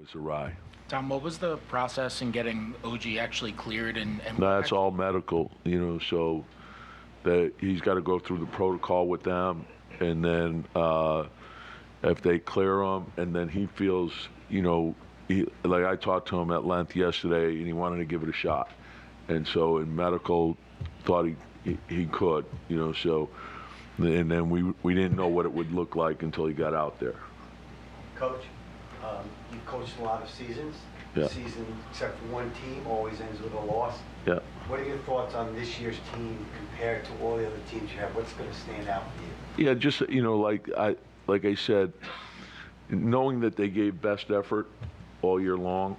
was awry. Tom, what was the process in getting OG actually cleared? And That's all medical, so that he's got to go through the protocol with them, and then if they clear him, and then he feels, like I talked to him at length yesterday, and he wanted to give it a shot, and so in medical, thought he could, so, and then we didn't know what it would look like until he got out there. Coach, you coached a lot of seasons. Yeah. The season, except for one team, always ends with a loss. Yeah. What are your thoughts on this year's team compared to all the other teams you have? What's going to stand out for you? Yeah, just like I said, knowing that they gave best effort all year long,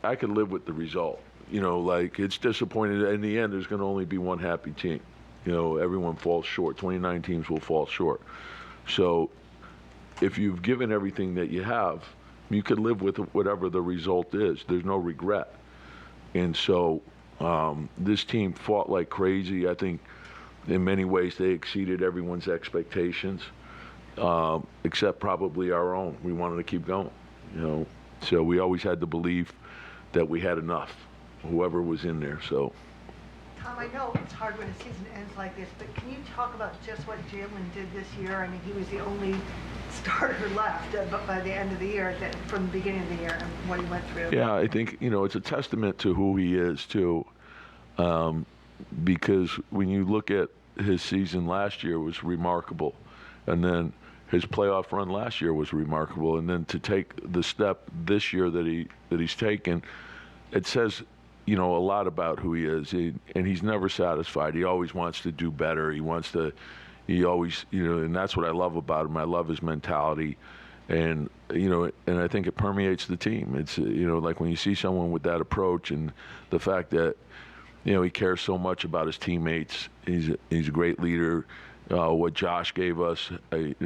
I could live with the result. It's disappointing. In the end, there's going to only be one happy team. Everyone falls short. 29 teams will fall short. So if you've given everything that you have, you could live with whatever the result is. There's no regret. And so this team fought like crazy. I think in many ways they exceeded everyone's expectations, except probably our own. We wanted to keep going, So we always had the belief that we had enough, whoever was in there. So. Tom, I know it's hard when a season ends like this, but can you talk about just what Jalen did this year? I mean, he was the only starter left by the end of the year, from the beginning of the year, and what he went through. Yeah, I think, it's a testament to who he is, too, because when you look at his season last year was remarkable, and then his playoff run last year was remarkable, and then to take the step this year that he's taken, it says a lot about who he is, and he's never satisfied. He always wants to do better. He always, and that's what I love about him. I love his mentality, and and I think it permeates the team. It's like when you see someone with that approach, and the fact that he cares so much about his teammates. He's a great leader. What Josh gave us, it's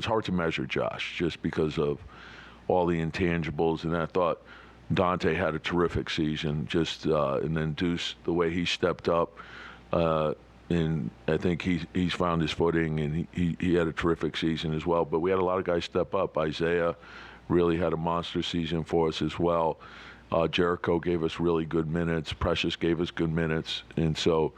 hard to measure Josh just because of all the intangibles, and I thought Dante had a terrific season, and then Deuce, the way he stepped up, and I think he's found his footing, and he had a terrific season as well. But we had a lot of guys step up. Isaiah really had a monster season for us as well. Jericho gave us really good minutes. Precious gave us good minutes, and so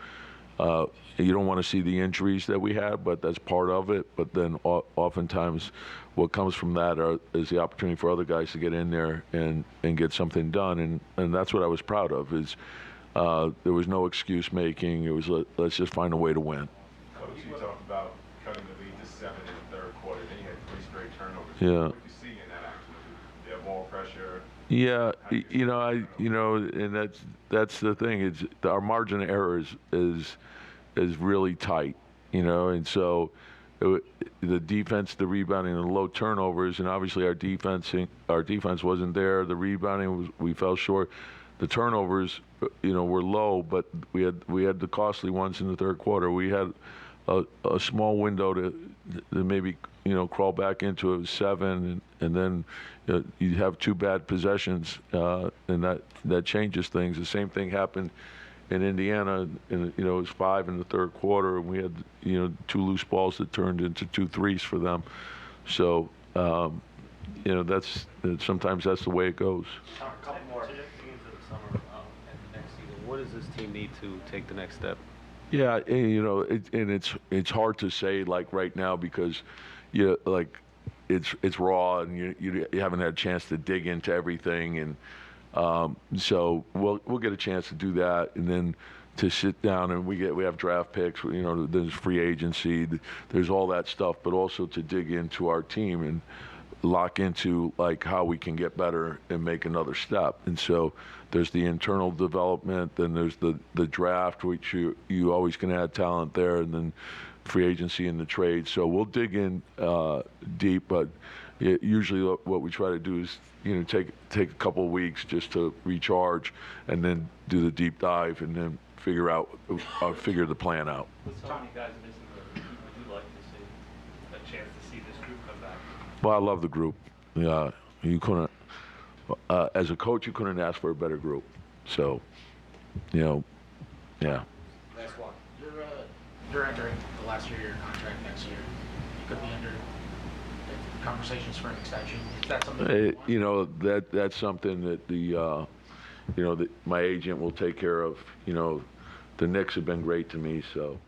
you don't want to see the injuries that we had, but that's part of it. But then oftentimes what comes from that is the opportunity for other guys to get in there and get something done. And that's what I was proud of, is there was no excuse making. It was let's just find a way to win. Coach, you talked about cutting the lead to 7 in the third quarter. Then you had 3 straight turnovers. Yeah. What did you see in that action? Their ball pressure. Yeah, and that's the thing. It's our margin of error is really tight, and so the defense, the rebounding, and the low turnovers, and obviously our defense wasn't there. The rebounding we fell short. The turnovers, were low, but we had the costly ones in the third quarter. We had a small window to maybe crawl back into it, 7, and then you have 2 bad possessions, and that changes things. The same thing happened in Indiana, and it was 5 in the third quarter, and we had 2 loose balls that turned into 2 threes for them. So that's sometimes that's the way it goes. A couple more. Projecting into the summer and next season, what does this team need to take the next step? Yeah, and it's hard to say like right now because it's raw, and you haven't had a chance to dig into everything, and so we'll get a chance to do that, and then to sit down, and we have draft picks, there's free agency, there's all that stuff, but also to dig into our team and lock into like how we can get better and make another step. And so there's the internal development, then there's the draft, which you always can add talent there, and then free agency and the trade. So we'll dig in deep, but usually what we try to do is take a couple of weeks just to recharge, and then do the deep dive, and then figure the plan out. With so many guys missing, would you like to see a chance to see this group come back? Well, I love the group. Yeah, you couldn't, as a coach, you couldn't ask for a better group. So, yeah. Last one. You're entering the last year of your contract next year. You could be under conversations for an extension? Is that something you want? You know, that's something that my agent will take care of. You know, the Knicks have been great to me, so.